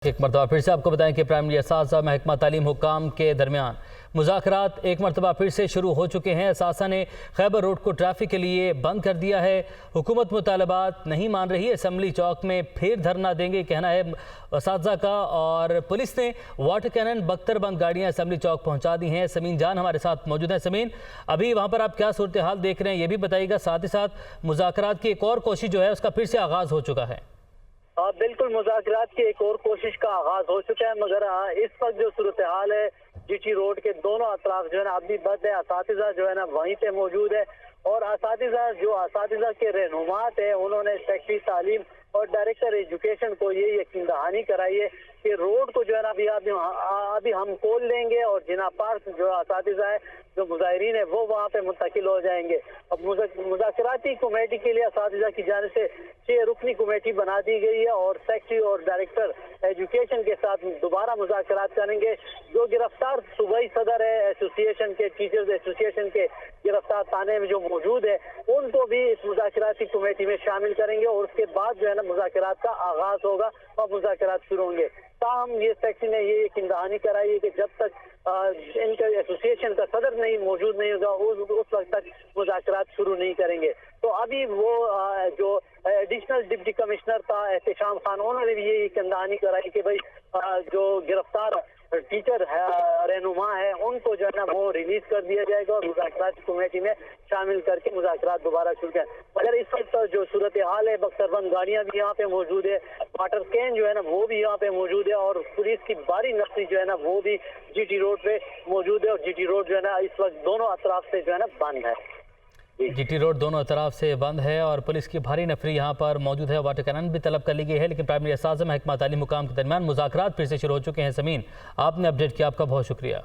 एक मरतबा फिर से आपको बताएं कि प्राइमरी असासा महकमा तालीम हुक्काम के दरमियान मुज़ाकरात एक मरतबा फिर से शुरू हो चुके हैं। असासा ने खैबर रोड को ट्रैफिक के लिए बंद कर दिया है। हुकूमत मुतालबात नहीं मान रही। असम्बली चौक में फिर धरना देंगे कहना है असातिज़ा का। और पुलिस ने वाटर कैनन बख्तरबंद गाड़ियाँ असम्बली चौक पहुँचा दी हैं। समीन जान हमारे साथ मौजूद हैं। समीन, अभी वहाँ पर आप क्या सूरत हाल देख रहे हैं ये भी बताइएगा। साथ ही साथ मुज़ाकरात की एक और कोशिश जो है उसका फिर से आगाज़ हो चुका है। बिल्कुल, मुज़ाकरात की एक और कोशिश का आगाज हो चुका है, मगर इस वक्त जो सूरत हाल है जीटी रोड के दोनों अतराफ जो है ना अभी बंद है। असातिज़ा जो है ना वहीं पे मौजूद है और असातिज़ा के रहनुमात है उन्होंने सेक्रेटरी तालीम और डायरेक्टर एजुकेशन को ये यकीन दहानी कराई है कि रोड को जो है ना अभी हम खोल लेंगे और जिना पार्क जो असातिज़ा है जो मुजाहिरीन है वो वहाँ पे मुंतकिल हो जाएंगे। अब मुज़ाकराती कमेटी के लिए असातिज़ा की जानिब से 6 रुकनी कमेटी बना दी गई है और सेक्रेटरी और डायरेक्टर एजुकेशन के साथ दोबारा मुज़ाकरात करेंगे। जो गिरफ्तार सूबाई सदर है एसोसिएशन के, टीचर्स एसोसिएशन के गिरफ्तार थाने में जो मौजूद है उनको भी इस मुज़ाकराती कमेटी में शामिल करेंगे और उसके बाद जो है ना मुज़ाकरात का आगाज होगा और मुज़ाकरात शुरू होंगे। ताहम ये सेक्रेटरी ने ये यकीन दहानी कराई है कि जब तक इनका एसोसिएशन का सदर मौजूद नहीं होगा उस वक्त तक मुज़ाकरात शुरू नहीं करेंगे। तो अभी वो जो एडिशनल डिप्टी कमिश्नर था एहतशाम खान उन्होंने भी ये यकीन दहानी कराई कि भाई जो गिरफ्तार टीचर रहनुमा है उनको जो है ना वो रिलीज कर दिया जाएगा और मुज़ाकरात कमेटी में शामिल करके मुज़ाकरात दोबारा शुरू करें। मगर इस वक्त जो सूरत हाल है बख्तरबंद गाड़ियाँ भी यहाँ पे मौजूद है, वाटर कैन जो है ना वो भी यहाँ पे मौजूद है और पुलिस की भारी नफरी जो है ना वो भी जीटी रोड पे मौजूद है और जीटी रोड जो है ना इस वक्त दोनों अतराफ से जो है ना बंद है। जीटी रोड दोनों तरफ से बंद है और पुलिस की भारी नफरी यहाँ पर मौजूद है। वाटर कैनन भी तलब कर ली गई है, लेकिन प्राइमरी असातिज़ा महकमा तालीम हुक्काम के दरमियान मुज़ाकरात फिर से शुरू हो चुके हैं। समीन, आपने अपडेट किया, आपका बहुत शुक्रिया।